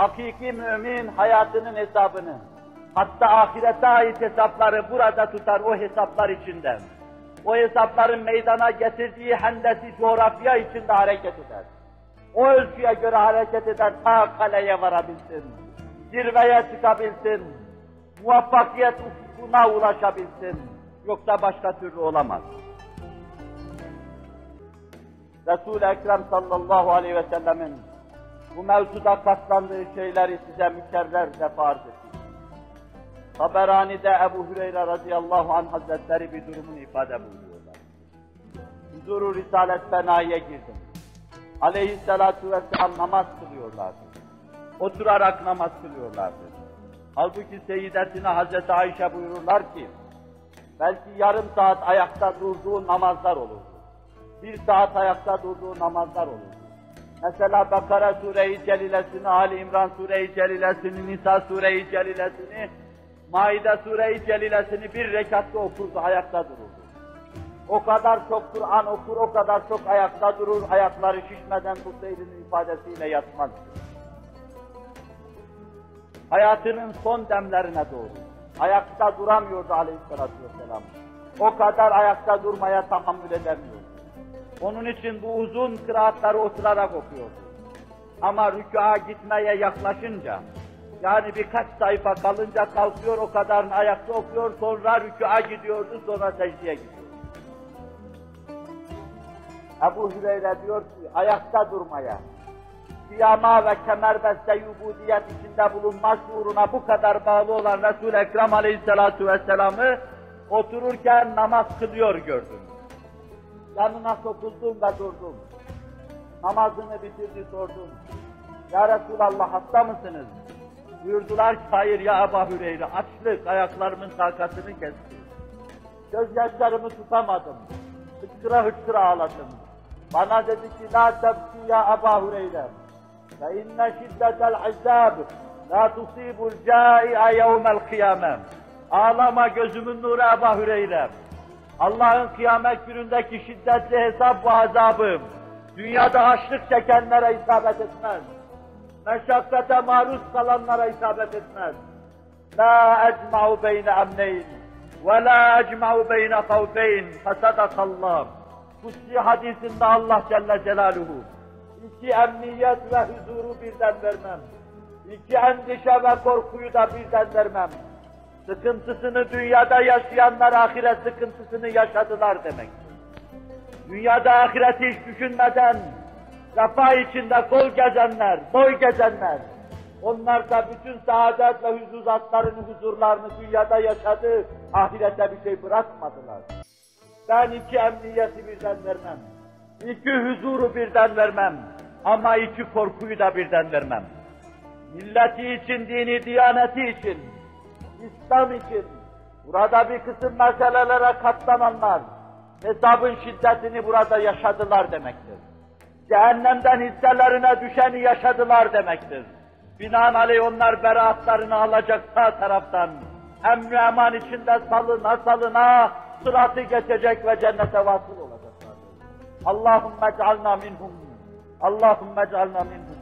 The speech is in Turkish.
Hakiki mümin hayatının hesabını, hatta ahirete ait hesapları burada tutar o hesaplar içinden. O hesapların meydana getirdiği hendesi coğrafya içinde hareket eder. O ölçüye göre hareket eder, ta kaleye varabilsin, zirveye çıkabilsin, muvaffakiyet ufkuna ulaşabilsin. Yoksa başka türlü olamaz. Resul-i Ekrem sallallahu aleyhi ve sellemin bu mevzuda katlandığı şeyleri size mükerrer defa arz ettim. Taberani'de Ebu Hüreyre radıyallahu anh hazretleri bir durumunu ifade buyuruyorlar. Huzur-u Risalet Fenai'ye girdim. Aleyhissalatu vesselam namaz kılıyorlardı. Oturarak namaz kılıyorlardı. Halbuki Seyyidetine Hazreti Ayşe buyururlar ki, belki yarım saat ayakta durduğu namazlar olurdu. Bir saat ayakta durduğu namazlar olurdu. Mesela Bakara Sure-i Celilesini, Ali İmran Sure-i Celilesini, Nisa Sure-i Celilesini, Maide Sure-i Celilesini bir rekatta okurdu, ayakta dururdu. O kadar çok Kur'an okur, o kadar çok ayakta durur, ayakları şişmeden bu seyrinin ifadesiyle yatmaz. Hayatının son demlerine doğru ayakta duramıyordu aleyhissalatü vesselam. O kadar ayakta durmaya tahammül edemiyordu. Onun için bu uzun kıraatları oturarak okuyordu. Ama rükûa gitmeye yaklaşınca, yani birkaç sayfa kalınca kalkıyor, o kadarını ayakta okuyor, sonra rükûa gidiyordu, sonra secdeye gidiyordu. Ebu Hüreyre diyor ki, ayakta durmaya, kıyama ve kemerbeste yubudiyet içinde bulunma şuuruna bu kadar bağlı olan Resul-i Ekrem aleyhissalatu vesselam'ı otururken namaz kılıyor gördüm. Yanına sokuldum ve durdum. Namazını bitirdi sordum. Ya Resulallah hasta mısınız? Buyurdular ki hayır ya Ebu Hüreyre, açlık ayaklarımın takatını kesti. Gözyaşlarımı tutamadım. Hıçkıra hıçkıra ağladım. Bana dedi ki la tebki ya Ebu Hüreyre. Fe inne şiddetel azab la tusibul cai'a yevmel kıyamem. Ağlama gözümün nuru Ebu Hüreyre. Allah'ın kıyamet günündeki şiddetli hesap ve azabı dünyada açlık çekenlere isabet etmez. Meşakkate maruz kalanlara isabet etmez. La ecma'u beyne emneyn ve la ecma'u beyne kavfeyn fesadakallah. Kutsi hadisinde Allah Celle Celaluhu iki emniyet ve huzuru birden vermem. İki endişe ve korkuyu da birden vermem. Sıkıntısını dünyada yaşayanlar ahiret sıkıntısını yaşadılar demektir. Dünyada ahireti hiç düşünmeden refah içinde kol gezenler, boy gezenler, onlar da bütün saadet ve huzuzatlarını, huzurlarını dünyada yaşadı, ahirete bir şey bırakmadılar. Ben iki emniyeti birden vermem, iki huzuru birden vermem, ama iki korkuyu da birden vermem. Milleti için, dini, diyaneti için, İslam için, burada bir kısım meselelere katlananlar, hesabın şiddetini burada yaşadılar demektir. Cehennemden hisselerine düşeni yaşadılar demektir. Binaenaleyh onlar beraatlarını alacak sağ taraftan, emn-i eman içinde salına salına, sıratı geçecek ve cennete vasıl olacaklar. Allahümme ec'alna minhum, Allahümme ec'alna minhum.